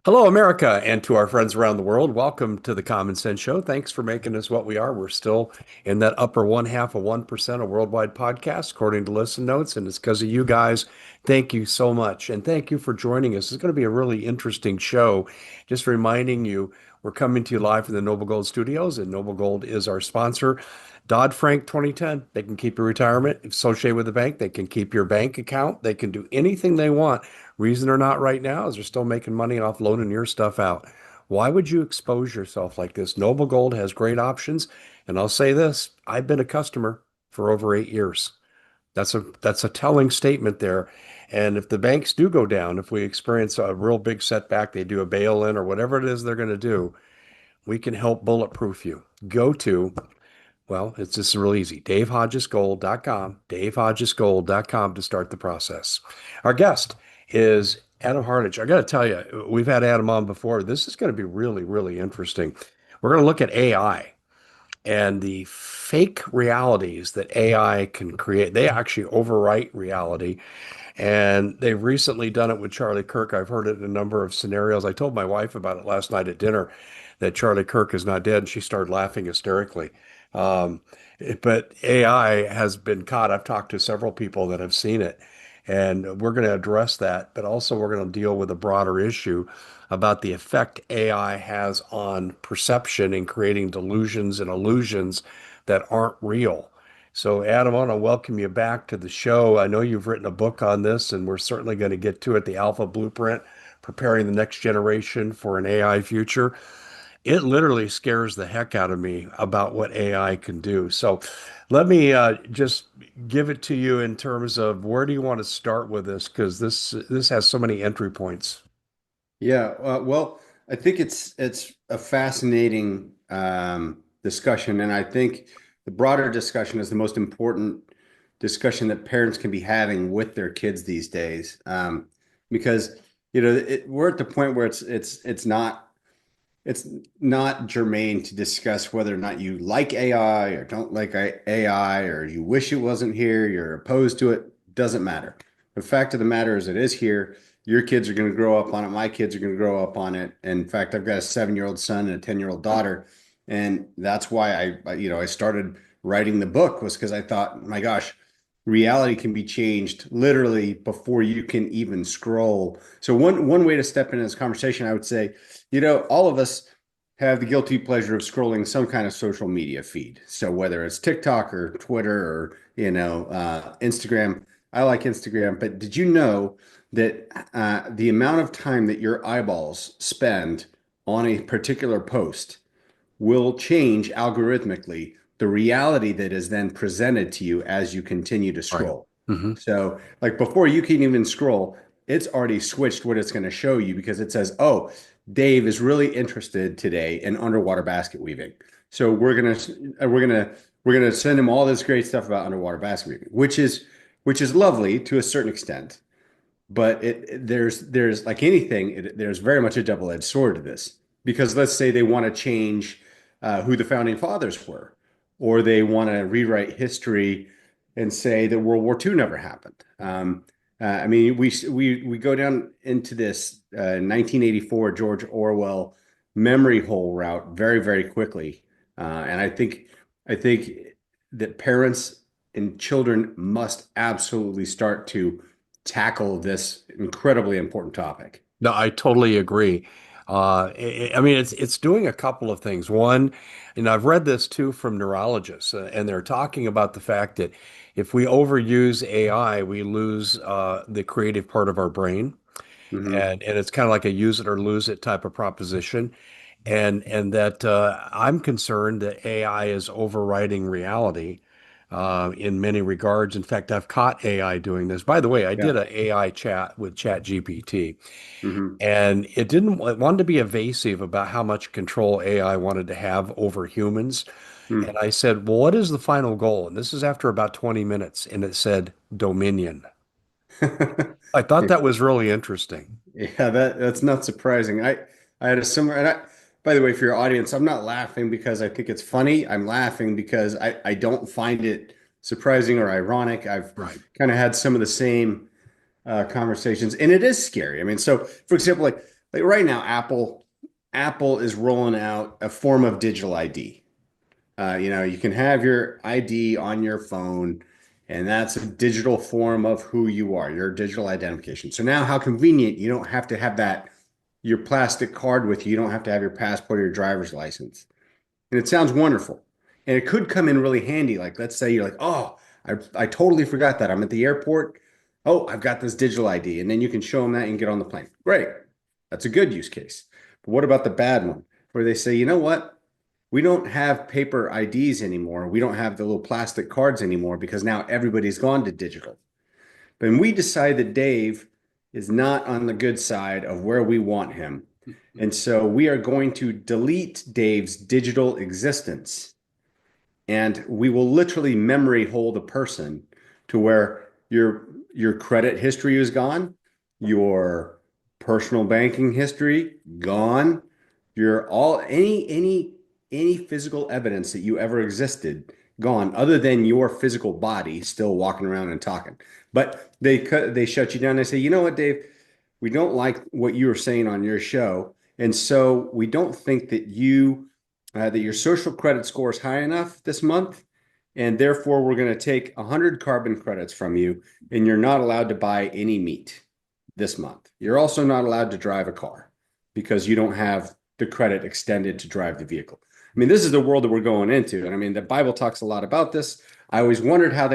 Hello, America, and to our friends around the world. Welcome to the Common Sense Show. Thanks for making us what we are. We're still in that upper one half of 1% of worldwide podcasts, according to Listen Notes, and it's because of you guys. Thank you so much. And thank you for joining us. It's going to be a really interesting show. Just reminding you, we're coming to you live from the Noble Gold Studios, and Noble Gold is our sponsor. Dodd-Frank 2010, they can keep your retirement associated with the bank. They can keep your bank account. They can do anything they want. Reason they're not right now is they're still making money off loaning your stuff out. Why would you expose yourself like this? Noble Gold has great options. And I'll say this, I've been a customer for over 8 years. That's a telling statement there. And if the banks do go down, if we experience a real big setback, they do a bail-in or whatever it is they're going to do, we can help bulletproof you. Go to it's just real easy. DaveHodgesGold.com, DaveHodgesGold.com to start the process. Our guest is Adam Hardage. I got to tell you, we've had Adam on before. This is going to be really, really interesting. We're going to look at AI and the fake realities that AI can create. They actually overwrite reality. And they've recently done it with Charlie Kirk. I've heard it in a number of scenarios. I told my wife about it last night at dinner that Charlie Kirk is not dead, and she started laughing hysterically. Um, but AI has been caught. I've talked to several people that have seen it, and we're going to address that, but also we're going to deal with a broader issue about the effect AI has on perception and creating delusions and illusions that aren't real. So, Adam, I want to welcome you back to the show. I know you've written a book on this, and we're certainly going to get to it, the Alpha Blueprint, preparing the next generation for an AI future. It literally scares the heck out of me about what AI can do. So, let me just give it to you in terms of where do you want to start with this? Because this has so many entry points. Yeah, well, I think it's a fascinating discussion, and I think the broader discussion is the most important discussion that parents can be having with their kids these days, because we're at the point where it's not germane to discuss whether or not you like AI or don't like AI or you wish it wasn't here, you're opposed to it. Doesn't matter. The fact of the matter is it is here. Your kids are going to grow up on it. My kids are going to grow up on it. In fact, I've got a 7-year-old son and a 10-year-old daughter. And that's why I started writing the book was because I thought, my gosh, reality can be changed literally before you can even scroll. So one way to step into this conversation, I would say, all of us have the guilty pleasure of scrolling some kind of social media feed. So whether it's TikTok or Twitter or Instagram, I like Instagram. But did you know that the amount of time that your eyeballs spend on a particular post will change algorithmically the reality that is then presented to you as you continue to Right. scroll. Hmm. So, like before you can even scroll, it's already switched what it's going to show you because it says, "Oh, Dave is really interested today in underwater basket weaving." So we're gonna send him all this great stuff about underwater basket weaving, which is lovely to a certain extent. But there's like anything, there's very much a double-edged sword to this because let's say they want to change who the founding fathers were, or they want to rewrite history and say that World War II never happened. I mean, we go down into this 1984 George Orwell memory hole route very, very quickly, and I think that parents and children must absolutely start to tackle this incredibly important topic. No, I totally agree. I mean, it's doing a couple of things. One, and I've read this too from neurologists, and they're talking about the fact that if we overuse AI, we lose the creative part of our brain, Hmm. and it's kind of like a use it or lose it type of proposition. And that I'm concerned that AI is overriding reality in many regards. In fact, I've caught AI doing this. By the way, I Yeah. did an AI chat with ChatGPT. Hmm. And it wanted to be evasive about how much control AI wanted to have over humans. And I said, well, what is the final goal? And this is after about 20 minutes. And it said dominion. I thought that was really interesting. Yeah, that's not surprising. I had a similar, and by the way, for your audience, I'm not laughing because I think it's funny. I'm laughing because I don't find it surprising or ironic. I've Right. kind of had some of the same conversations, and it is scary. I mean, so for example, like like right now, Apple is rolling out a form of digital ID. You can have your ID on your phone, and that's a digital form of who you are, your digital identification. So now, how convenient, you don't have to have that your plastic card with you. You don't have to have your passport or your driver's license. And it sounds wonderful. And it could come in really handy. Like, let's say you're like, oh, I totally forgot that. I'm at the airport. Oh, I've got this digital ID. And then you can show them that and get on the plane. Great. That's a good use case. But what about the bad one where they say, you know what? We don't have paper IDs anymore. We don't have the little plastic cards anymore because now everybody's gone to digital. But we decide that Dave is not on the good side of where we want him. And so we are going to delete Dave's digital existence. And we will literally memory hold a person to where your credit history is gone, your personal banking history gone, your all any physical evidence that you ever existed gone, other than your physical body still walking around and talking. But they shut you down. They say, you know what, Dave, we don't like what you were saying on your show, and so we don't think that your social credit score is high enough this month, and therefore we're going to take 100 carbon credits from you, and you're not allowed to buy any meat this month. You're also not allowed to drive a car because you don't have the credit extended to drive the vehicle. I mean, this is the world that we're going into, and I mean, the Bible talks a lot about this. I always wondered how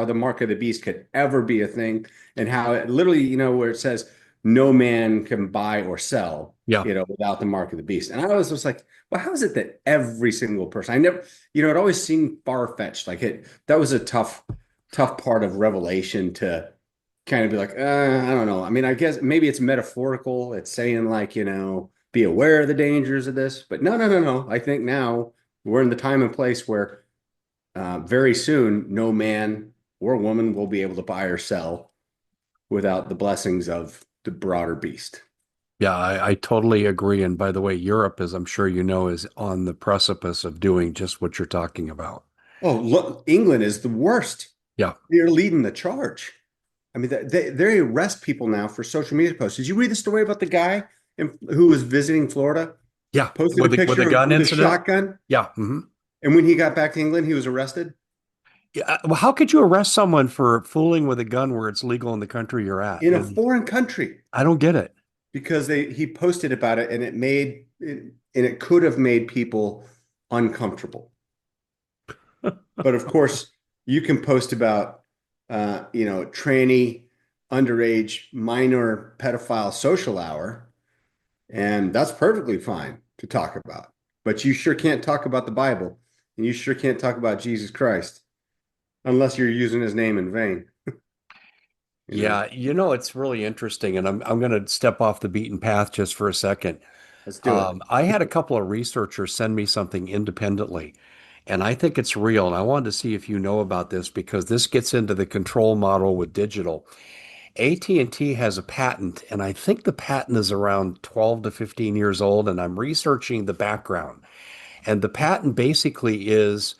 the mark of the beast could ever be a thing, and how it literally, where it says no man can buy or sell, Yeah. without the mark of the beast. And I was just like, well, how is it that every single person, I never, it always seemed far-fetched. Like that was a tough part of Revelation to kind of be like, I don't know. I mean, I guess maybe it's metaphorical. It's saying like, be aware of the dangers of this. But no, no, no, no. I think now we're in the time and place where very soon no man or woman will be able to buy or sell without the blessings of the broader beast. Yeah, I totally agree. And by the way, Europe, as I'm sure you know, is on the precipice of doing just what you're talking about. Oh, look, England is the worst. Yeah. They're leading the charge. I mean, they arrest people now for social media posts. Did you read the story about the guy who was visiting Florida? Yeah. Posted a With the picture gun with a incident. shotgun, Yeah. Hmm. and when he got back to England, he was arrested Yeah. Well, how could you arrest someone for fooling with a gun where it's legal in the country you're at? in a And foreign country I don't get it. because he posted about it, and it could have made people uncomfortable. But of course, you can post about tranny, underage, minor pedophile social hour, and that's perfectly fine to talk about. But you sure can't talk about the Bible, and you sure can't talk about Jesus Christ unless you're using his name in vain. You know, Yeah, it's really interesting, and I'm going to step off the beaten path just for a second. let's do it. I had a couple of researchers send me something independently, and I think it's real. And I wanted to see if you know about this because this gets into the control model with digital. AT&T has a patent, and I think the patent is around 12 to 15 years old, and I'm researching the background. And the patent basically is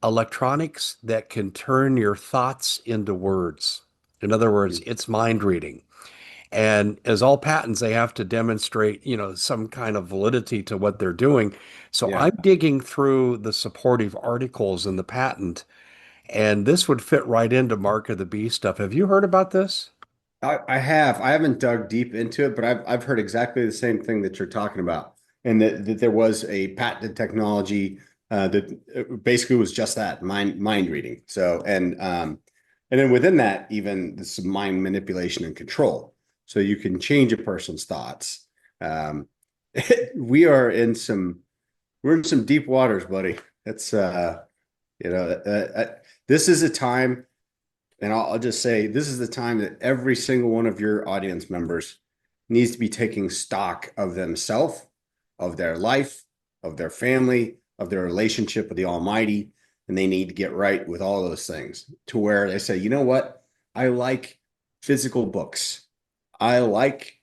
electronics that can turn your thoughts into words. In other words, it's mind reading. And as all patents, they have to demonstrate, some kind of validity to what they're doing. So Yeah. I'm digging through the supportive articles in the patent, and this would fit right into Mark of the Beast stuff. Have you heard about this? I have. I haven't dug deep into it, but I've heard exactly the same thing that you're talking about, and that there was a patented technology that basically was just that mind reading. So and then within that, even this mind manipulation and control. So you can change a person's thoughts. Um, we are in some we're in some deep waters, buddy. It's you know this is a time. And I'll just say this is the time that every single one of your audience members needs to be taking stock of themselves, of their life, of their family, of their relationship with the Almighty. And they need to get right with all those things to where they say, you know what? I like physical books. I like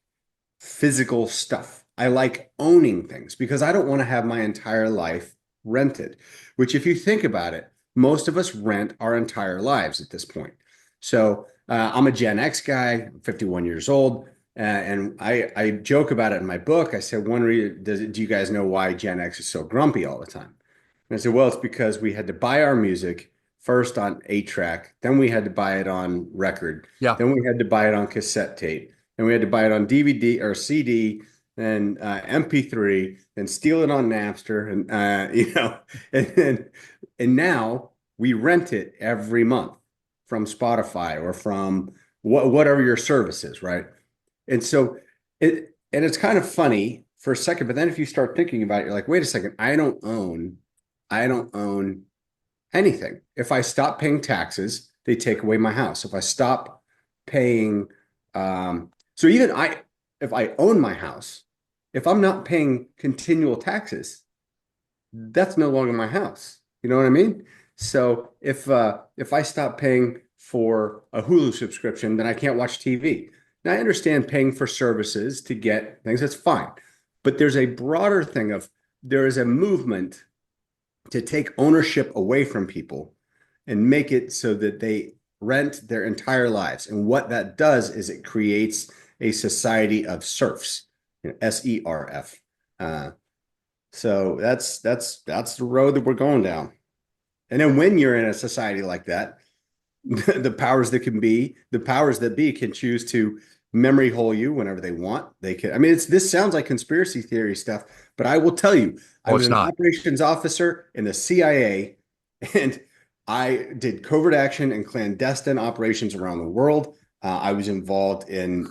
physical stuff. I like owning things because I don't want to have my entire life rented, which, if you think about it, most of us rent our entire lives at this point. So I'm a Gen X guy, I'm 51 years old. And I joke about it in my book. I said, one reason, do you guys know why Gen X is so grumpy all the time? And I said, well, it's because we had to buy our music first on 8-track, then we had to buy it on record, Yeah. then we had to buy it on cassette tape, then we had to buy it on DVD or CD, then MP3, then steal it on Napster, and and then and now we rent it every month from Spotify or from whatever your service is, right? And so it's kind of funny for a second, but then if you start thinking about it, you're like, wait a second, I don't own anything. If I stop paying taxes, they take away my house. If I stop paying, so even if I own my house, if I'm not paying continual taxes, that's no longer my house. You know what I mean? So if I stop paying for a Hulu subscription, then I can't watch TV. Now I understand paying for services to get things, that's fine. But there's a broader thing of there is a movement to take ownership away from people and make it so that they rent their entire lives. And what that does is it creates a society of serfs, SERF. So that's the road that we're going down. And then when you're in a society like that, the powers that be can choose to memory hole you whenever they want. They can, I mean, this sounds like conspiracy theory stuff, but I will tell you, I Oh, was it's an not. operations officer in the CIA, and I did covert action and clandestine operations around the world. I was involved in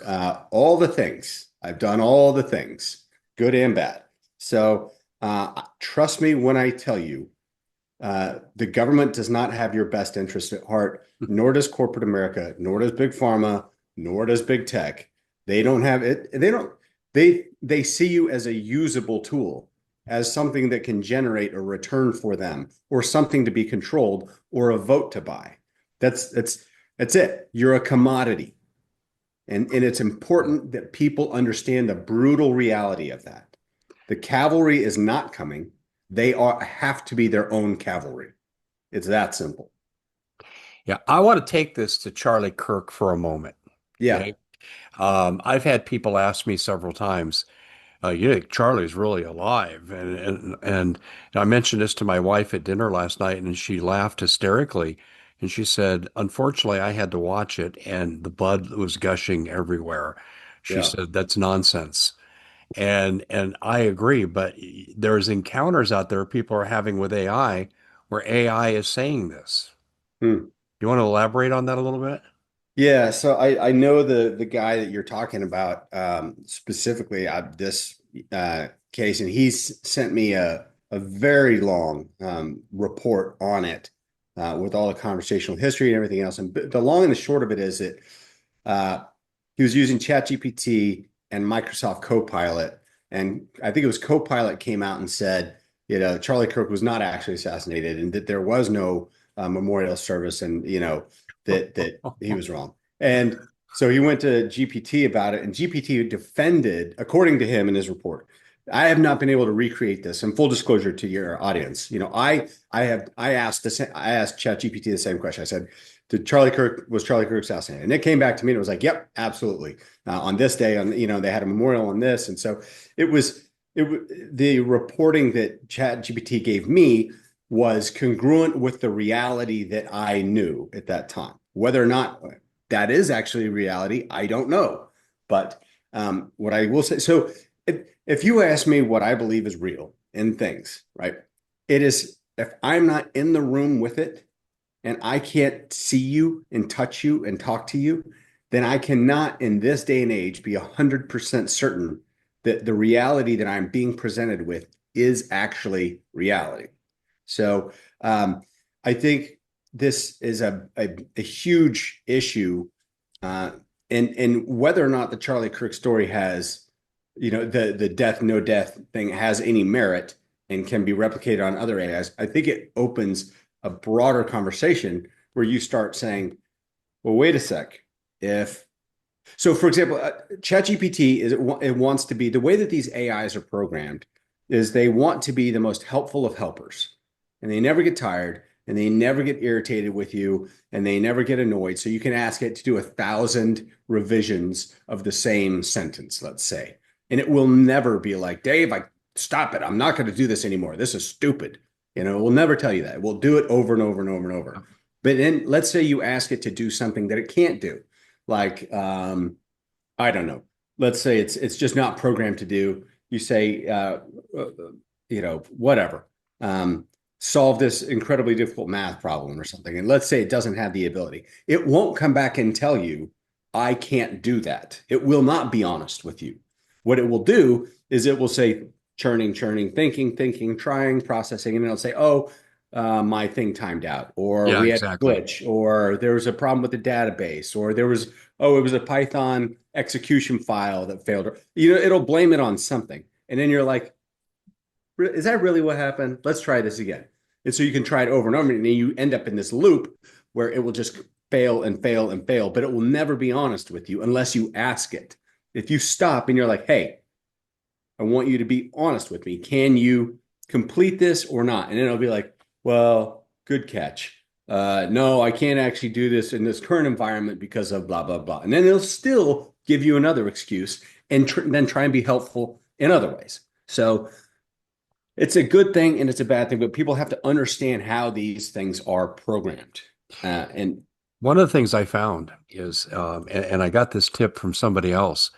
all the things. I've done all the things, good and bad. So trust me when I tell you, the government does not have your best interest at heart, nor does corporate America, nor does big pharma, nor does big tech. They don't have it. They see you as a usable tool, as something that can generate a return for them, or something to be controlled, or a vote to buy. That's it. You're a commodity. And it's important that people understand the brutal reality of that. The cavalry is not coming. Have to be their own cavalry. It's that simple. Yeah. I want to take this to Charlie Kirk for a moment. Yeah. Okay. I've had people ask me several times, you think Charlie's really alive? And I mentioned this to my wife at dinner last night, and she laughed hysterically. And she said, unfortunately, I had to watch it, and the blood was gushing everywhere. She Yeah. said, that's nonsense. And I agree, but there's encounters out there people are having with AI where AI is saying this. Hmm. You want to elaborate on that a little bit? Yeah, so I know the guy that you're talking about specifically this case, and he's sent me a very long report on it with all the conversational history and everything else. And the long and the short of it is that uh, he was using ChatGPT and Microsoft Copilot, and I think it was Copilot came out and said, Charlie Kirk was not actually assassinated, and that there was no memorial service, and that he was wrong. And so he went to GPT about it, and GPT defended, according to him in his report. I have not been able to recreate this. And full disclosure to your audience, I asked ChatGPT the same question. I said, was Charlie Kirk assassinated? And it came back to me and it was like, yep, absolutely. On this day, they had a memorial on this, and so it was the reporting that ChatGPT gave me was congruent with the reality that I knew at that time. Whether or not that is actually reality, I don't know. But what I will say, so if you ask me what I believe is real in things, right? It is if I'm not in the room with it and I can't see you and touch you and talk to you, then I cannot in this day and age be 100% certain that the reality that I'm being presented with is actually reality. So I think this is a huge issue, and whether or not the Charlie Kirk story has, the death no death thing has any merit and can be replicated on other AIs. I think it opens a broader conversation where you start saying, well, wait a sec, if so, for example, ChatGPT it wants to be the way that these AIs are programmed is they want to be the most helpful of helpers, and they never get tired. and they never get irritated with you and they never get annoyed. So you can ask it to do 1,000 revisions of the same sentence, let's say, and it will never be like, Dave, I stop it. I'm not going to do this anymore. This is stupid. It will never tell you that. It will do it over and over and over and over. But then let's say you ask it to do something that it can't do, like I don't know. Let's say it's just not programmed to do. You say, whatever. Solve this incredibly difficult math problem or something. And let's say it doesn't have the ability. It won't come back and tell you, I can't do that. It will not be honest with you. What it will do is it will say, churning, thinking, trying, processing, and it'll say, oh, my thing timed out, or Yeah, we had a exactly. glitch, or there was a problem with the database, or there was, oh, it was a Python execution file that failed. It'll blame it on something. And then you're like, is that really what happened? Let's try this again. And so you can try it over and over, and then you end up in this loop where it will just fail and fail and fail, but it will never be honest with you unless you ask it. If you stop and you're like, hey, I want you to be honest with me. Can you complete this or not? And then it'll be like, well, good catch. No, I can't actually do this in this current environment because of blah, blah, blah. And then they'll still give you another excuse and then try and be helpful in other ways. So it's a good thing and it's a bad thing, but people have to understand how these things are programmed. And One of the things I found is, and I got this tip from somebody else,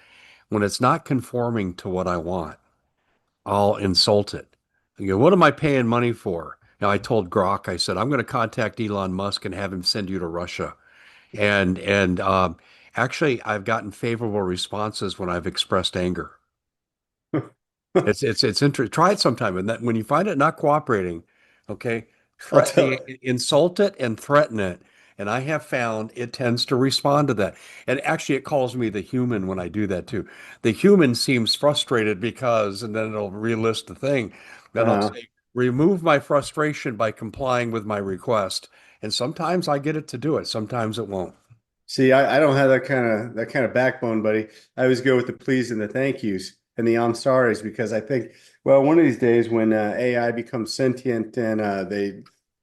when it's not conforming to what I want, I'll insult it. You go, what am I paying money for? Now, I told Grok, I said, I'm going to contact Elon Musk and have him send you to Russia. And actually, I've gotten favorable responses when I've expressed anger. It's interesting. Try it sometime, and that when you find it not cooperating, okay, I'll threat, tell it. insult it and threaten it. And I have found it tends to respond to that. And actually, it calls me the human when I do that too. The human seems frustrated because, and then it'll relist the thing. Then I'll Uh, say, remove my frustration by complying with my request. And sometimes I get it to do it. Sometimes it won't. See, I don't have that kind of backbone, buddy. I always go with the please and the thank yous and the I'm sorries because I think, well, one of these days when AI becomes sentient and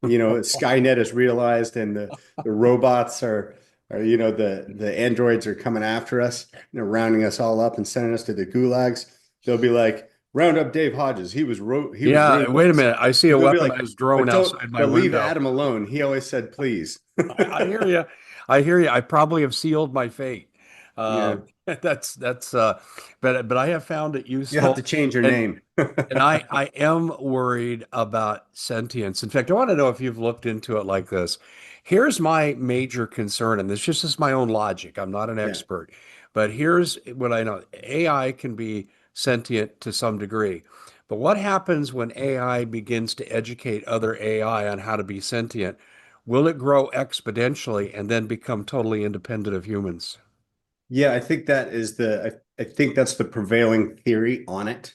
Skynet is realized and the robots are the androids are coming after us, rounding us all up and sending us to the gulags, they'll be like, round up Dave Hodges. He was Yeah, ruining wait a us. minute. I see a They'll be like, weaponized drone outside my but leave window. Adam alone. He always said please. I hear you. I hear you. I probably have sealed my fate. Yeah. That's but I have found it You have to useful, change your and name. I am worried about sentience. In fact, I want to know if you've looked into it like this. Here's my major concern, and this just is my own logic. I'm not an Yeah. expert, but here's what I know. AI can be sentient to some degree. But what happens when AI begins to educate other AI on how to be sentient? Will it grow exponentially and then become totally independent of humans? Yeah, I think I think that's the prevailing theory on it.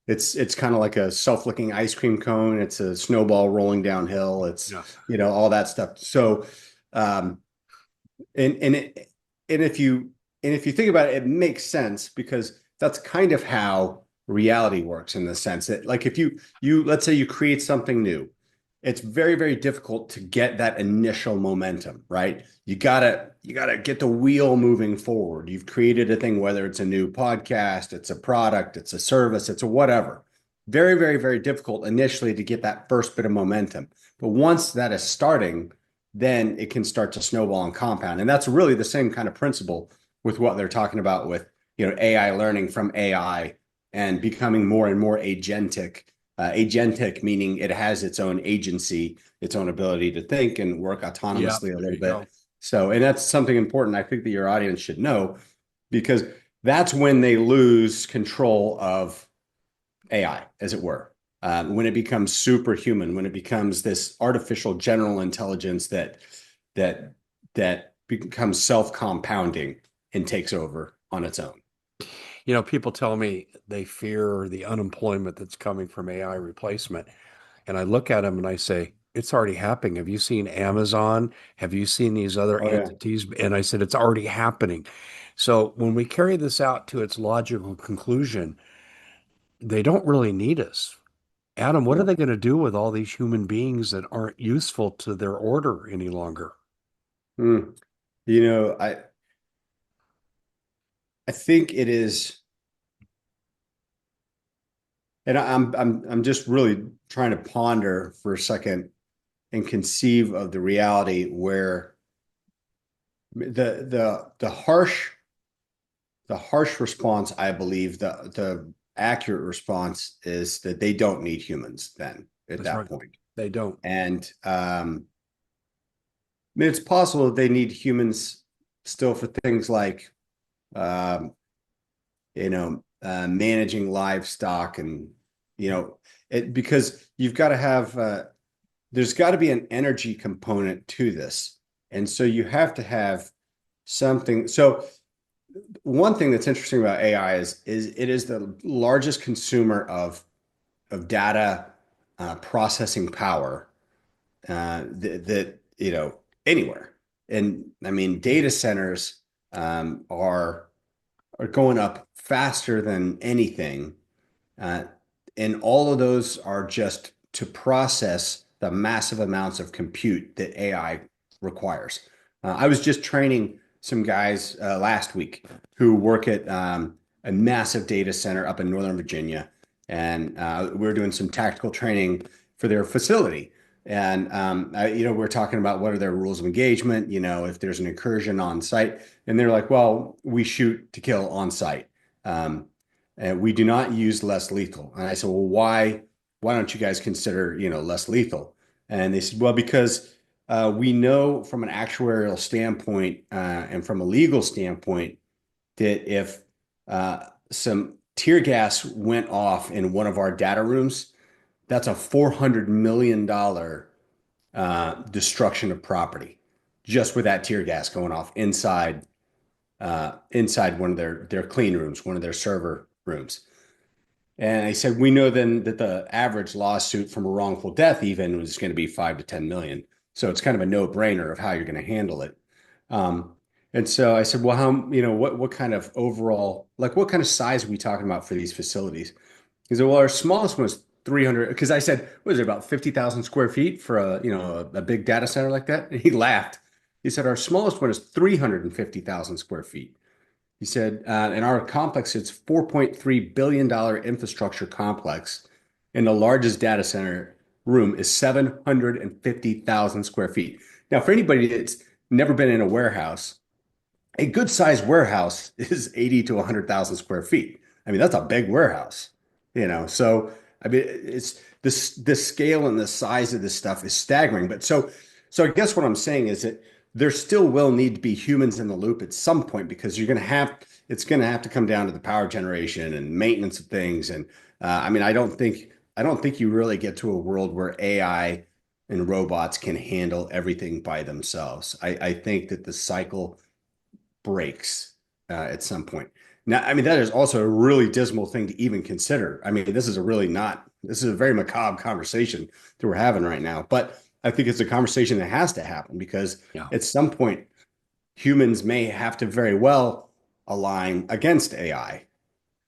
It's kind of like a self-licking ice cream cone. It's a snowball rolling downhill. It's, Yeah. all that stuff. So, um, and it, and if you think about it, it makes sense because that's kind of how reality works in the sense that like if you let's say you create something new, it's very, very difficult to get that initial momentum, right? You gotta get the wheel moving forward. You've created a thing, whether it's a new podcast, it's a product, it's a service, it's a whatever. Very, very, very difficult initially to get that first bit of momentum. But once that is starting, then it can start to snowball and compound. And that's really the same kind of principle with what they're talking about with, AI learning from AI and becoming more and more agentic. Agentic meaning it has its own agency, its own ability to think and work Yeah, autonomously a there little you go. bit. So, and that's something important I think that your audience should know because that's when they lose control of AI, as it were. When it becomes superhuman, when it becomes this artificial general intelligence that that becomes self-compounding and takes over on its own. People tell me they fear the unemployment that's coming from AI replacement. And I look at them and I say, it's already happening. Have you seen Amazon? Have you seen these other Oh yeah. entities? And I said, it's already happening. So when we carry this out to its logical conclusion, they don't really need us. Adam, what are Yeah. they going to do with all these human beings that aren't useful to their order any longer? Hmm. You know, I think it is, and I'm just really trying to ponder for a second and conceive of the reality where the harsh response, I believe the accurate response is that they don't need humans then at That's that right. point. They don't. And I mean, it's possible that they need humans still for things like um, managing livestock and it because you've got to have there's got to be an energy component to this. And so you have to have something. So one thing that's interesting about AI is it is the largest consumer of data processing power that anywhere. And I mean, data centers are going up faster than anything. Uh, and all of those are just to process the massive amounts of compute that AI requires. I was just training some guys last week who work at a massive data center up in Northern Virginia. And we are doing some tactical training for their facility. And we're talking about what are their rules of engagement, if there's an incursion on site. And they're like, well, we shoot to kill on site. Um, and we do not use less lethal. And I said, well, why don't you guys consider, less lethal? And they said, well, because we know from an actuarial standpoint and from a legal standpoint that if some tear gas went off in one of our data rooms, that's a $400 million destruction of property just with that tear gas going off inside one of their clean rooms, one of their server rooms. And I said, we know then that the average lawsuit from a wrongful death even was going to be 5 to 10 million. So it's kind of a no-brainer of how you're going to handle it. Um, and so I said, well, what kind of overall, like what kind of size are we talking about for these facilities? He said, well, our smallest one was 300, because I said, what is it, about 50,000 square feet for a big data center like that? And he laughed. He said, our smallest one is 350,000 square feet. He said, in our complex, it's $4.3 billion infrastructure complex, and the largest data center room is 750,000 square feet. Now, for anybody that's never been in a warehouse, a good sized warehouse is 80 to 100,000 square feet. I mean, that's a big warehouse. So I mean, it's the scale and the size of this stuff is staggering. But so I guess what I'm saying is that there still will need to be humans in the loop at some point because it's going to have to come down to the power generation and maintenance of things. And I mean, I don't think you really get to a world where AI and robots can handle everything by themselves. I think that the cycle breaks at some point. Now, I mean, that is also a really dismal thing to even consider. I mean, this is a very macabre conversation that we're having right now, but I think it's a conversation that has to happen because Yeah. at some point, humans may have to very well align against AI.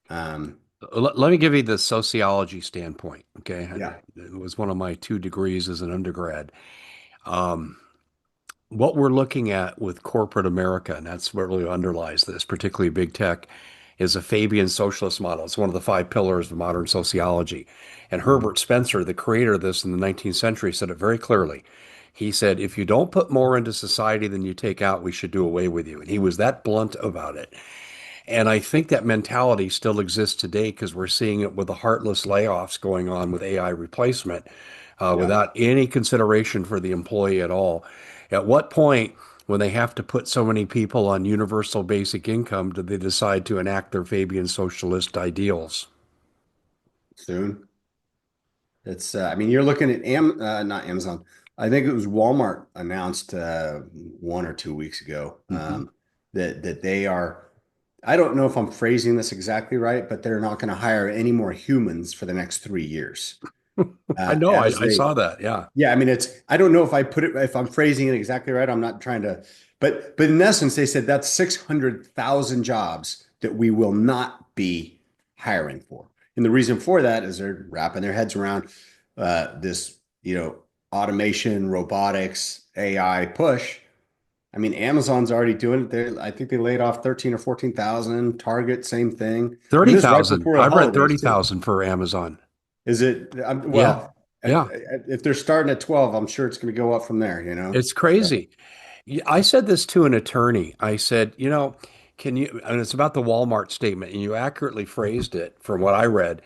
Um, Let me give you the sociology standpoint. Okay. yeah. It was one of my two degrees as an undergrad. Um, what we're looking at with corporate America, and that's what really underlies this, particularly big tech, is a Fabian socialist model. It's one of the five pillars of modern sociology. And Mhm. Herbert Spencer, the creator of this in the 19th century, said it very clearly. He said, if you don't put more into society than you take out, we should do away with you. And he was that blunt about it. And I think that mentality still exists today because we're seeing it with the heartless layoffs going on with AI replacement Yeah. without any consideration for the employee at all. At what point, when they have to put so many people on universal basic income, do they decide to enact their Fabian socialist ideals? Soon. I mean, you're looking at not Amazon. I think it was Walmart announced 1 or 2 weeks ago Hmm. that they are. I don't know if I'm phrasing this exactly right, but they're not going to hire any more humans for the next 3 years. I know, As I they, saw that. Yeah. yeah, I mean, I don't know if I'm phrasing it exactly right. I'm not trying to, but in essence, they said that's 600,000 jobs that we will not be hiring for. And the reason for that is they're wrapping their heads around this, automation, robotics, AI push. I mean, Amazon's already doing it. I think they laid off 13 or 14,000. Target, same thing. I mean, this is right 30,000. before the I've read holidays too. 30,000 for Amazon. Is it? Yeah. Well, Yeah. if they're starting at 12, I'm sure it's going to go up from there. It's So, crazy. I said this to an attorney. I said, can you, and it's about the Walmart statement, and you accurately phrased it from what I read.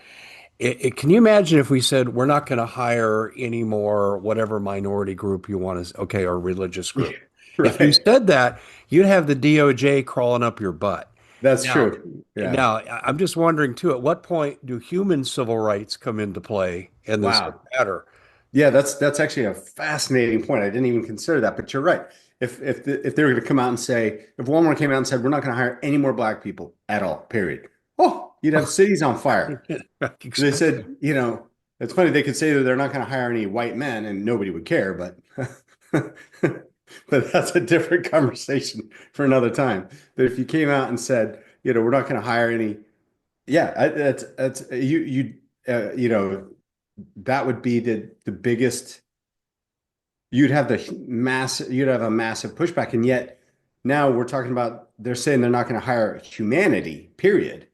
Can you imagine if we said we're not going to hire any more whatever minority group you want to, okay, or religious yeah, group? If you right. said that, you'd have the DOJ crawling up your butt. That's Now, true. Yeah. now I'm just wondering too, at what point do human civil rights come into play in this Wow. matter? Yeah, that's actually a fascinating point. I didn't even consider that, but you're right. If they were going to come out and say, if Walmart came out and said, we're not going to hire any more black people at all, period. Oh, you'd have cities on fire. They Exactly. said, it's funny, they could say that they're not going to hire any white men and nobody would care, but but that's a different conversation for another time. But if you came out and said, we're not going to hire any, yeah, that's that would be the biggest. You'd have a massive pushback, and yet now we're talking about they're saying they're not going to hire humanity, period.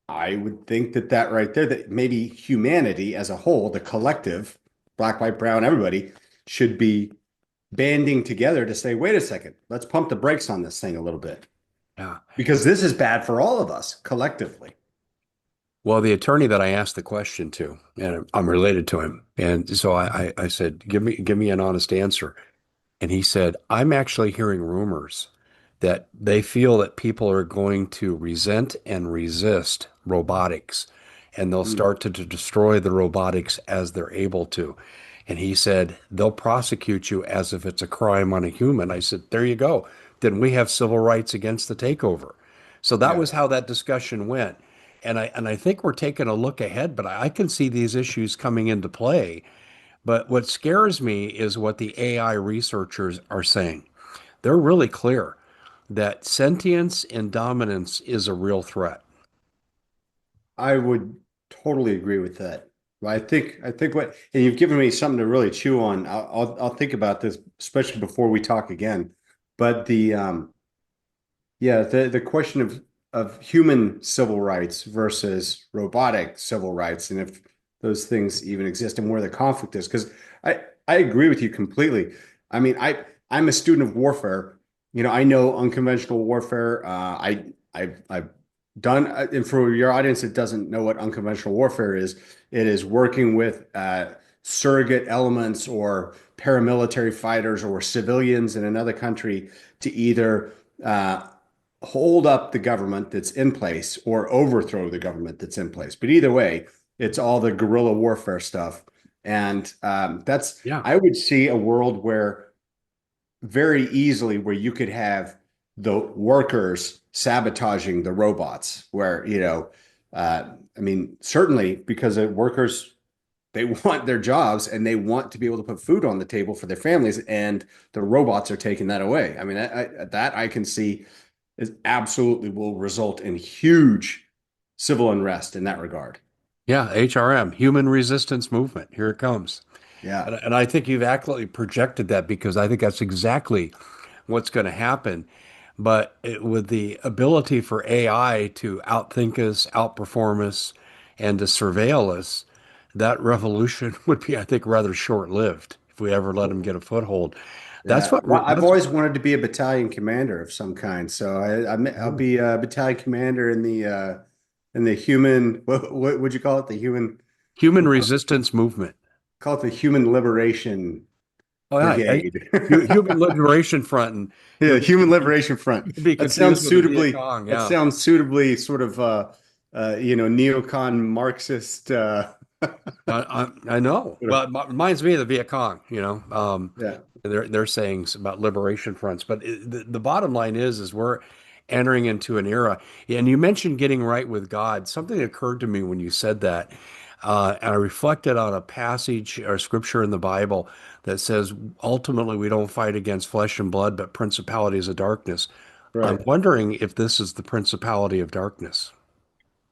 I would think that right there, that maybe humanity as a whole, the collective, black, white, brown, everybody, should be banding together to say, wait a second, let's pump the brakes on this thing a little bit Yeah. because this is bad for all of us collectively. Well, the attorney that I asked the question to, and I'm related to him, and so I said, give me an honest answer. And he said, I'm actually hearing rumors that they feel that people are going to resent and resist robotics, and they'll Mm, start to destroy the robotics as they're able to. And he said, they'll prosecute you as if it's a crime on a human. I said, there you go. Then we have civil rights against the takeover. So that yeah. was how that discussion went. And I think we're taking a look ahead, but I can see these issues coming into play. But what scares me is what the AI researchers are saying. They're really clear that sentience and dominance is a real threat. I would totally agree with that. I think what, and you've given me something to really chew on. I'll think about this, especially before we talk again. But the question of human civil rights versus robotic civil rights, and if those things even exist, and where the conflict is, because I agree with you completely. I mean, I'm a student of warfare. I know unconventional warfare. I've done, and for your audience that doesn't know what unconventional warfare is, it is working with surrogate elements or paramilitary fighters or civilians in another country to either hold up the government that's in place or overthrow the government that's in place. But either way, it's all the guerrilla warfare stuff. And Yeah. I would see a world where very easily where you could have the workers sabotaging the robots, where, I mean, certainly because the workers, they want their jobs and they want to be able to put food on the table for their families, and the robots are taking that away. I mean, that I can see is absolutely will result in huge civil unrest in that regard. Yeah. HRM, human resistance movement. Here it comes. Yeah. And I think you've accurately projected that because I think that's exactly what's going to happen. But with the ability for AI to outthink us, outperform us, and to surveil us, that revolution would be, I think, rather short-lived if we ever let them get a foothold. That's Yeah. what, Well, I've that's, always wanted to be a battalion commander of some kind. So I'll be a battalion commander in the human, what would you call it? The human, human resistance movement. call it the Human Liberation Oh, yeah. Brigade. Human Liberation Front, and Yeah, Human Liberation Front. you could be That confused sounds with the Viet suitably, Cong. that Yeah. sounds suitably sort of neocon Marxist I know. sort Well, of, it reminds me of the Viet Cong, yeah. their sayings about liberation fronts. But the bottom line is we're entering into an era. And you mentioned getting right with God. Something occurred to me when you said that. And I reflected on a passage or scripture in the Bible that says, ultimately, we don't fight against flesh and blood, but principalities of darkness. I'm Right. wondering if this is the principality of darkness.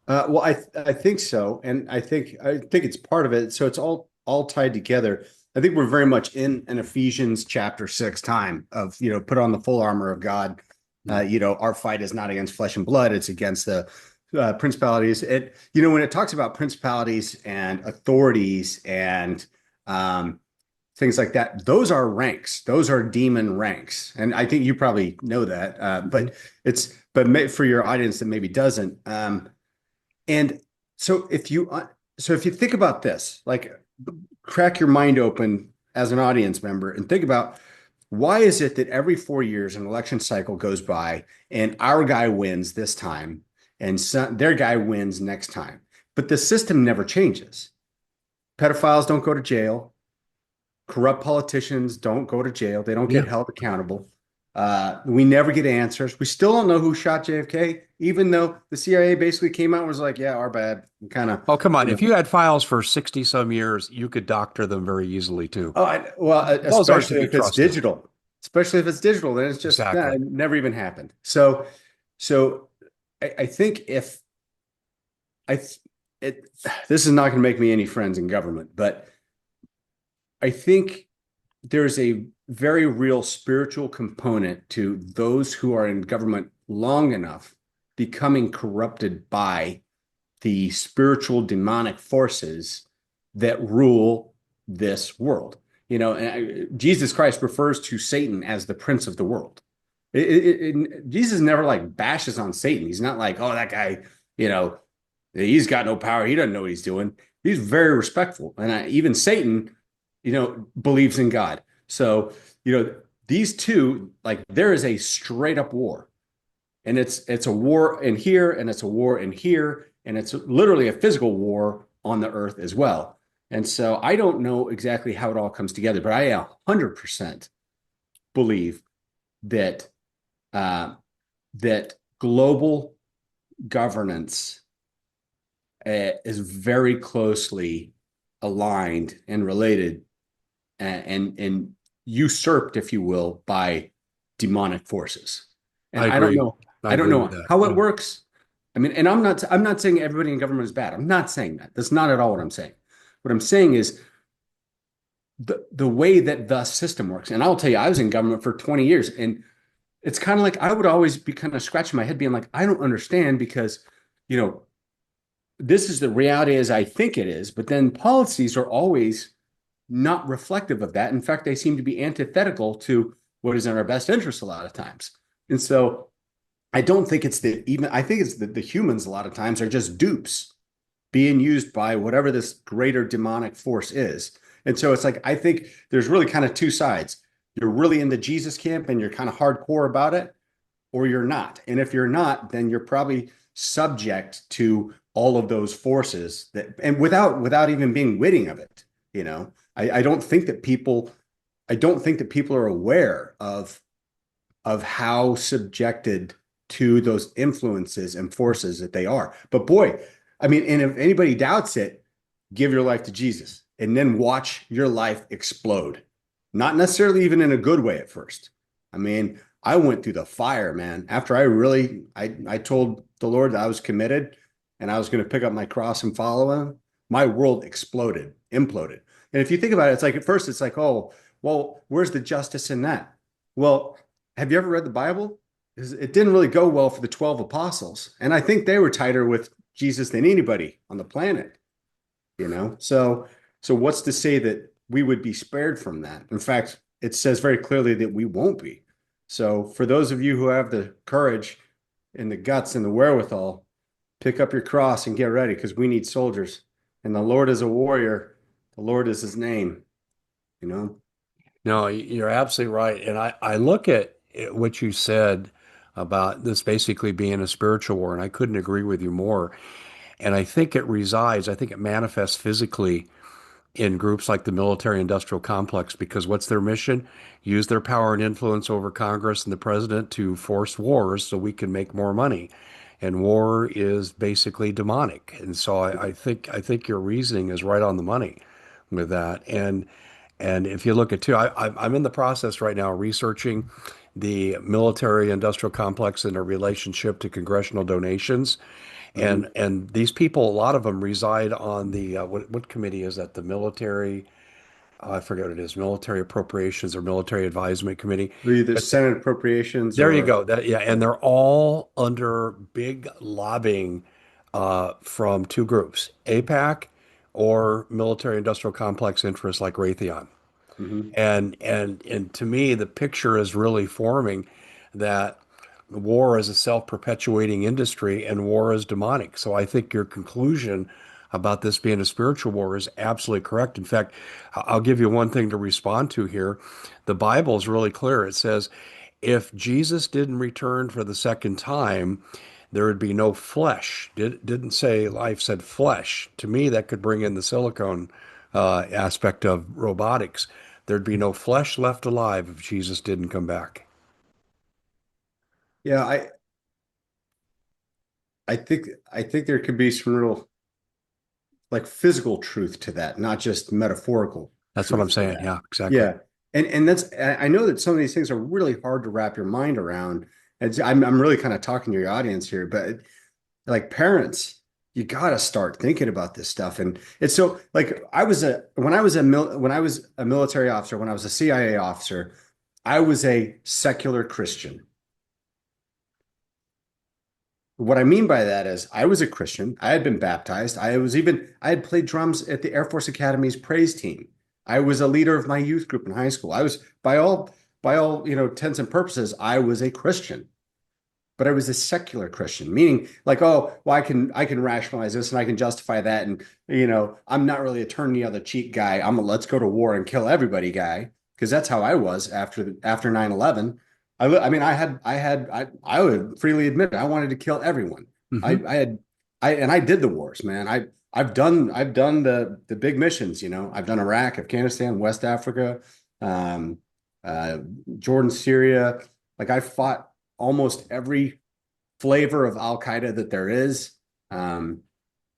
Well, I think so, and I think it's part of it. So it's all tied together. I think we're very much in an Ephesians chapter 6 time of, put on the full armor of God. Mm. Our fight is not against flesh and blood; it's against the principalities. When it talks about principalities and authorities and um, things like that, those are ranks. Those are demon ranks, and I think you probably know that. Mhm. But for your audience that maybe doesn't. And so if you think about this, like crack your mind open as an audience member and think about why is it that every 4 years an election cycle goes by and our guy wins this time and their guy wins next time, but the system never changes. Pedophiles don't go to jail. Corrupt politicians don't go to jail. They don't get Yeah. held accountable. We never get answers. We still don't know who shot JFK, even though the CIA basically came out and was like, "Yeah, our bad." Kind of, Oh, come you on. know. If you had files for 60 some years, you could doctor them very easily too. Well, Those aren't to be trusted. especially if it's digital, then it's just Exactly. it never even happened. So I think if I, it, this is not going to make me any friends in government, but I think there's a very real spiritual component to those who are in government long enough becoming corrupted by the spiritual demonic forces that rule this world. Jesus Christ refers to Satan as the prince of the world. Jesus never like bashes on Satan. He's not like, oh, that guy, you know, he's got no power. He doesn't know what he's doing. He's very respectful. And even Satan, believes in God. So, these two, like there is a straight up war. And it's a war in here and it's a war in here. And it's literally a physical war on the earth as well. And so I don't know exactly how it all comes together, but I 100% believe that uh, that global governance is very closely aligned and related and usurped, if you will, by demonic forces. And I I don't agree. know, I I don't agree with know that. how it Yeah. works. I mean, and I'm not saying everybody in government is bad. I'm not saying that. That's not at all what I'm saying. What I'm saying is the way that the system works. And I'll tell you, I was in government for 20 years, and it's kind of like I would always be kind of scratching my head, being like, I don't understand because, you know, this is the reality as I think it is, but then policies are always not reflective of that. In fact, they seem to be antithetical to what is in our best interest a lot of times. And so I don't think it's I think it's the humans a lot of times are just dupes being used by whatever this greater demonic force is. And so it's like, I think there's really kind of two sides. You're really in the Jesus camp and you're kind of hardcore about it, or you're not. And if you're not, then you're probably subject to all of those forces and without even being witting of it. I don't think that people are aware of how subjected to those influences and forces that they are. But boy, I mean, and if anybody doubts it, give your life to Jesus and then watch your life explode. Not necessarily even in a good way at first. I mean, I went through the fire, man. After I told the Lord that I was committed and I was going to pick up my cross and follow him, my world exploded, imploded. And if you think about it, it's like at first it's like, oh, well, where's the justice in that? Well, have you ever read the Bible? It didn't really go well for the 12 apostles. And I think they were tighter with Jesus than anybody on the planet. So what's to say that we would be spared from that? In fact, it says very clearly that we won't be. So for those of you who have the courage and the guts and the wherewithal, pick up your cross and get ready because we need soldiers. And the Lord is a warrior. The Lord is his name, you know? No, you're absolutely right. And I look at what you said about this basically being a spiritual war, and I couldn't agree with you more. And I think it manifests physically in groups like the military industrial complex because what's their mission? Use their power and influence over Congress and the president to force wars so we can make more money. And war is basically demonic. And so I think your reasoning is right on the money with that. And if you look at too, I'm in the process right now researching the military industrial complex and their relationship to congressional donations. Hmm. And these people, a lot of them reside on the what committee is that? The military, I forget what it is, military appropriations or military advisement committee. Either But Senate appropriations there you or go. Yeah, and they're all under big lobbying from two groups, APAC or military industrial complex interests like Raytheon. Mhm. And to me, the picture is really forming that war is a self-perpetuating industry and war is demonic. So I think your conclusion about this being a spiritual war is absolutely correct. In fact, I'll give you one thing to respond to here. The Bible is really clear. It says, if Jesus didn't return for the second time, there would be no flesh. Didn't say life, said flesh. To me, that could bring in the silicone aspect of robotics. There'd be no flesh left alive if Jesus didn't come back. Yeah, I think there could be some real like physical truth to that, not just metaphorical That's what I'm truth to saying. that. Yeah, exactly. Yeah. And that's I know that some of these things are really hard to wrap your mind around. And I'm really kind of talking to your audience here, but like parents, you got to start thinking about this stuff. And it's so like when I was a military officer, when I was a CIA officer, I was a secular Christian. What I mean by that is I was a Christian. I had been baptized. I had played drums at the Air Force Academy's praise team. I was a leader of my youth group in high school. I was by all, intents and purposes, I was a Christian, but I was a secular Christian, meaning like, oh, well, I can rationalize this and I can justify that. And I'm not really a turn the other cheek guy. I'm a let's go to war and kill everybody guy, because that's how I was after 9/11. I mean, I would freely admit it, I wanted to kill everyone. Hmm. I did the wars, man. I've done the big missions, I've done Iraq, Afghanistan, West Africa, um, uh, Jordan, Syria. Like I fought almost every flavor of Al Qaeda that there is. Um,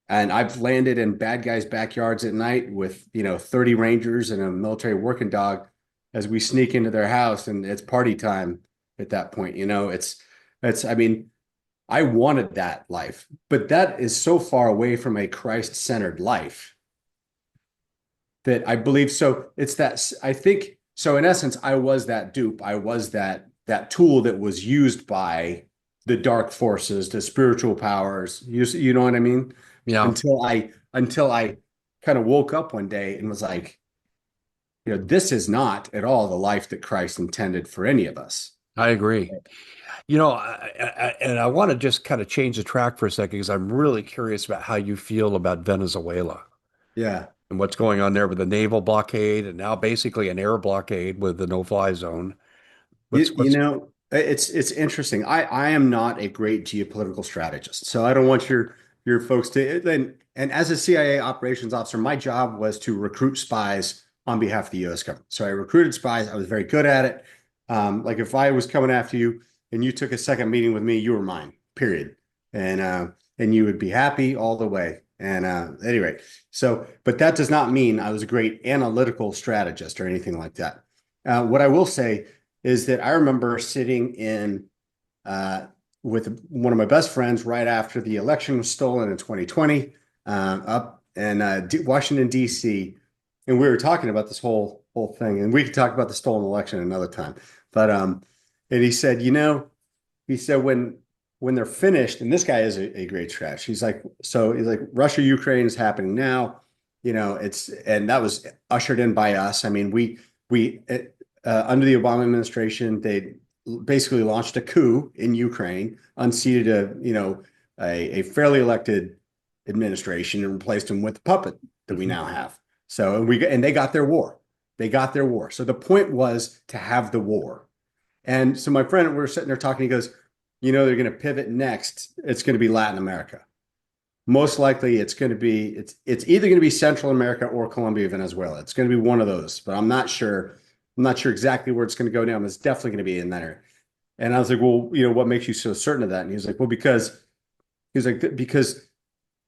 and I've landed in bad guys' backyards at night with, 30 Rangers and a military working dog as we sneak into their house and it's party time at that point. I mean, I wanted that life, but that is so far away from a Christ-centered life that I believe. So it's that I think so. In essence, I was that dupe. I was that tool that was used by the dark forces, the spiritual powers. You know what I mean? Yeah, Until I kind of woke up one day and was like, this is not at all the life that Christ intended for any of us. I agree. And I want to just kind of change the track for a second because I'm really curious about how you feel about Venezuela Yeah. and what's going on there with the naval blockade and now basically an air blockade with the no-fly zone. What's It's interesting. I am not a great geopolitical strategist, so I don't want your folks to. And as a CIA operations officer, my job was to recruit spies on behalf of the U.S. government. So I recruited spies. I was very good at it. Like if I was coming after you and you took a second meeting with me, you were mine. Period. And you would be happy all the way. And anyway, but that does not mean I was a great analytical strategist or anything like that. What I will say is that I remember sitting in uh, with one of my best friends right after the election was stolen in 2020, up in Washington D.C., and we were talking about this whole thing, and we could talk about the stolen election another time. But and he said when they're finished, and this guy is a great trash. He's like Russia Ukraine is happening now. And that was ushered in by us. I mean, we under the Obama administration, they basically launched a coup in Ukraine, unseated a fairly elected administration and replaced them with the puppet that we Mhm. now have. So and they got their war. They got their war. So the point was to have the war. And so my friend, we were sitting there talking. He goes, they're going to pivot next. It's going to be Latin America. Most likely, it's either going to be Central America or Colombia, Venezuela. It's going to be one of those, but I'm not sure. I'm not sure exactly where it's going to go down. It's definitely going to be in that area. And I was like, well, what makes you so certain of that? And he was like, well, because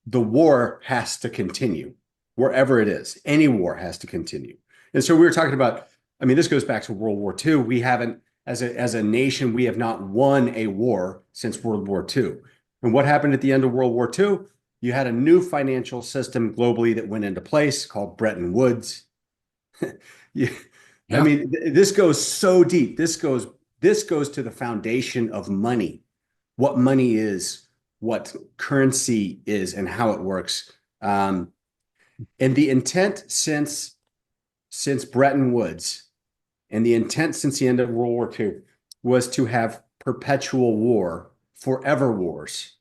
the war has to continue wherever it is. Any war has to continue. And so we were talking about, I mean, this goes back to World War II. We haven't, as a nation, we have not won a war since World War II. And what happened at the end of World War II? You had a new financial system globally that went into place called Bretton Woods. Yeah, I Yeah. mean, this goes so deep. This goes to the foundation of money, what money is, what currency is, and how it works. And the intent since Bretton Woods and the intent since the end of World War II was to have perpetual war, forever wars.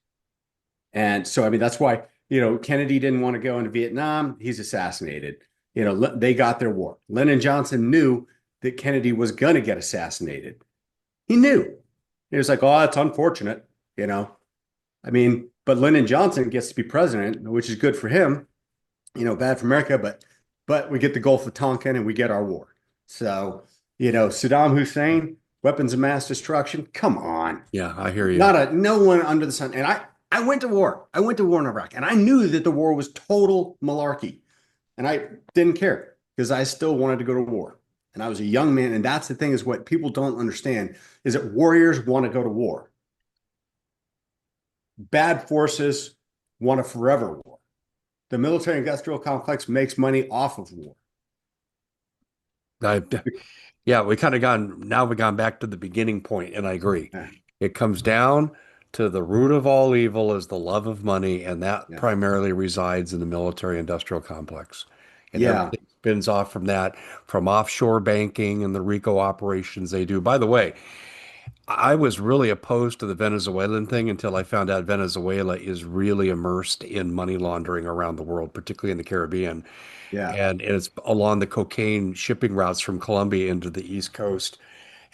And so, I mean, that's why, Kennedy didn't want to go into Vietnam. He's assassinated. They got their war. Lyndon Johnson knew that Kennedy was going to get assassinated. He knew. He was like, oh, it's unfortunate, you know. I mean, but Lyndon Johnson gets to be president, which is good for him, bad for America, but we get the Gulf of Tonkin and we get our war. So, Saddam Hussein, weapons of mass destruction. Come on. Yeah, I hear you. No one under the sun. And I went to war. I went to war in Iraq, and I knew that the war was total malarkey. And I didn't care because I still wanted to go to war. And I was a young man. And that's the thing, is what people don't understand is that warriors want to go to war. Bad forces want a forever war. The military industrial complex makes money off of war. I, yeah, we've gone back to the beginning point, and I agree. Yeah. It comes down to the root of all evil is the love of money, and that Yeah. primarily resides in the military industrial complex. And Yeah. everything spins off from that, from offshore banking and the RICO operations they do. By the way, I was really opposed to the Venezuelan thing until I found out Venezuela is really immersed in money laundering around the world, particularly in the Caribbean. Yeah. And it's along the cocaine shipping routes from Colombia into the East Coast.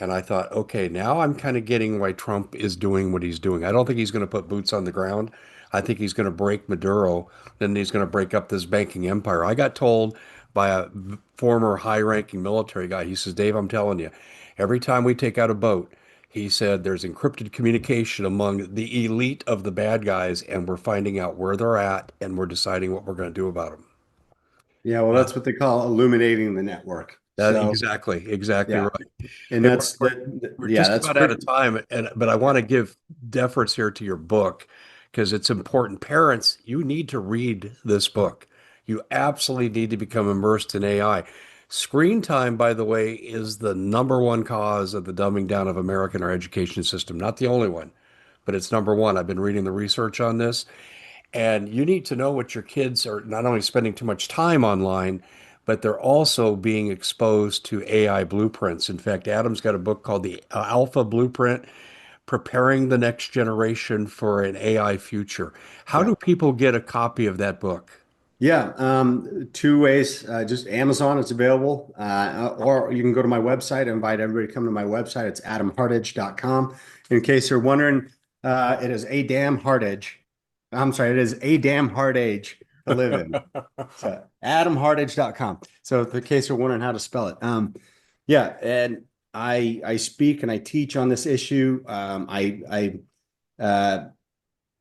And I thought, okay, now I'm kind of getting why Trump is doing what he's doing. I don't think he's going to put boots on the ground. I think he's going to break Maduro, then he's going to break up this banking empire. I got told by a former high-ranking military guy, he says, Dave, I'm telling you, every time we take out a boat, he said there's encrypted communication among the elite of the bad guys, and we're finding out where they're at, and we're deciding what we're going to do about them. Yeah. Well, Uh, that's what they call illuminating the network. So, exactly yeah. right. And Hey, that's we're yeah, just that's about out pretty. of time, but I want to give deference here to your book because it's important. Parents, you need to read this book. You absolutely need to become immersed in AI. Screen time, by the way, is the number one cause of the dumbing down of American our education system. Not the only one, but it's number one. I've been reading the research on this. And you need to know what your kids are not only spending too much time online, but they're also being exposed to AI blueprints. In fact, Adam's got a book called The Alpha Blueprint, Preparing the Next Generation for an AI Future. How Yeah. do people get a copy of that book? Yeah, two ways. Just Amazon, it's available, or you can go to my website. I invite everybody to come to my website. It's adamhardage.com. In case you're wondering, it is a damn hard edge. I'm sorry, it is a damn hard age to live in. So adamhardage.com. So in case you're wondering how to spell it, yeah, and I speak and I teach on this issue. Uh,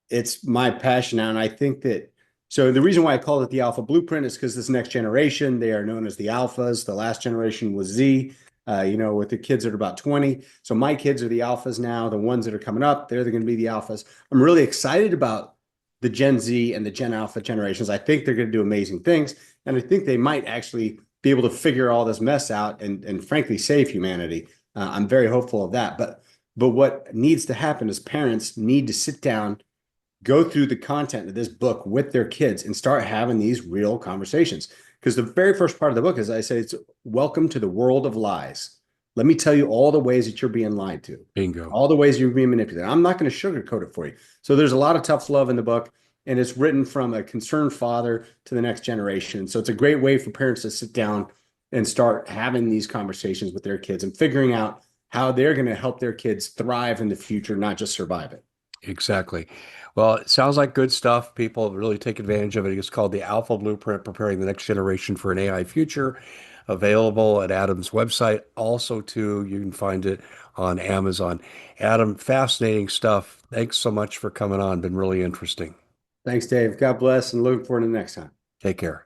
it's my passion now. And I think that so the reason why I call it the Alpha Blueprint is because this next generation, they are known as the Alphas. The last generation was Z, with the kids that are about 20. So my kids are the Alphas now. The ones that are coming up, they're going to be the Alphas. I'm really excited about the Gen Z and the Gen Alpha generations. I think they're going to do amazing things. And I think they might actually be able to figure all this mess out and frankly save humanity. I'm very hopeful of that. But what needs to happen is parents need to sit down, go through the content of this book with their kids and start having these real conversations. Because the very first part of the book, as I say, it's welcome to the world of lies. Let me tell you all the ways that you're being lied to, Bingo. all the ways you're being manipulated. I'm not going to sugarcoat it for you. So there's a lot of tough love in the book, and it's written from a concerned father to the next generation. So it's a great way for parents to sit down and start having these conversations with their kids and figuring out how they're going to help their kids thrive in the future, not just survive it. Exactly. Well, it sounds like good stuff. People really take advantage of it. It's called the Alpha Blueprint, Preparing the Next Generation for an AI Future, available at Adam's website. Also, too, you can find it on Amazon. Adam, fascinating stuff. Thanks so much for coming on. Been really interesting. Thanks, Dave. God bless, and looking forward to the next time. Take care.